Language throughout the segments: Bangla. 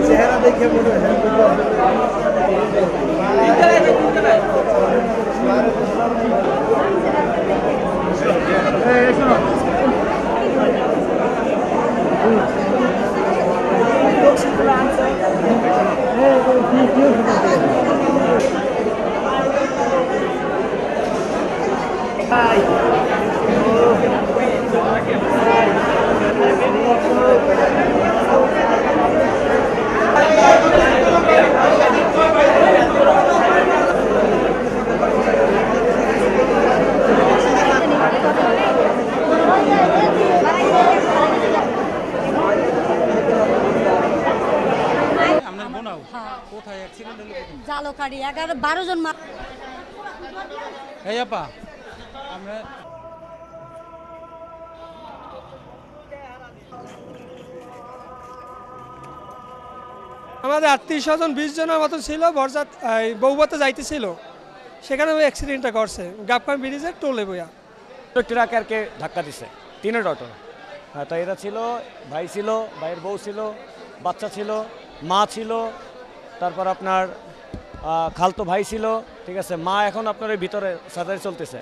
চেহারা দেখে মনে হয় জালকারি 11-12 জন এই আপা আমরা আমাদের আত্মীয় স্বজন 20 জনের মতো ছিল, বরযাত বউবাতে যাইতেছিল, সেখানে ওই অ্যাক্সিডেন্টটা করছে গাবখান ব্রিজের টোলে বইয়া। ট্রাকারকে ধাক্কা দিছে, তিনের অটো। হ্যাঁ, তো এরা ছিল, ভাই ছিল, ভাইয়ের বউ ছিল, বাচ্চা ছিল, মা ছিল, তারপর আপনার খালতো ভাই ছিল, ঠিক আছে। মা এখন আপনার এই ভিতরে সার্জারি চলতেছে।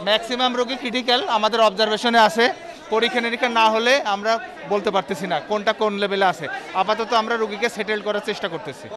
ম্যাক্সিমাম রোগী ক্রিটিক্যাল আমাদের অবজারভেশনে আছে। পরীক্ষা নিরীক্ষা না হলে আমরা বলতে পারতেছি না কোনটা কোন লেভেলে আছে। আপাতত আমরা রোগীকে সেটেল করার চেষ্টা করতেছি।